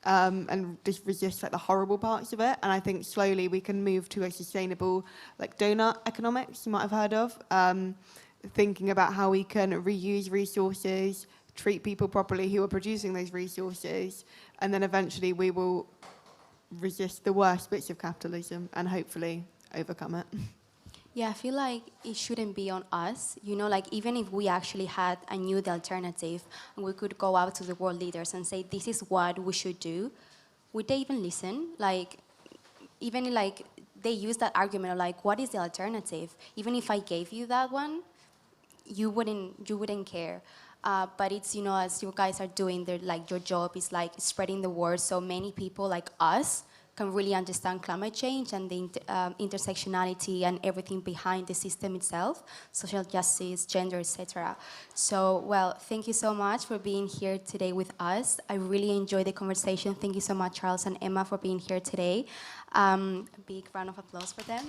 And just resist the horrible parts of it. And I think slowly we can move to a sustainable donut economics you might have heard of, thinking about how we can reuse resources, treat people properly who are producing those resources, and then eventually we will resist the worst bits of capitalism and hopefully overcome it.
Yeah, I feel like it shouldn't be on us. You know, even if we actually had a new alternative and we could go out to the world leaders and say, this is what we should do, would they even listen? Even they use that argument of what is the alternative? Even if I gave you that one, you wouldn't care. But it's, as you guys are doing, your job is spreading the word so many people like us can really understand climate change and the intersectionality and everything behind the system itself, social justice, gender, etc. So, well, thank you so much for being here today with us. I really enjoyed the conversation. Thank you so much, Charles and Emma, for being here today. A big round of applause for them.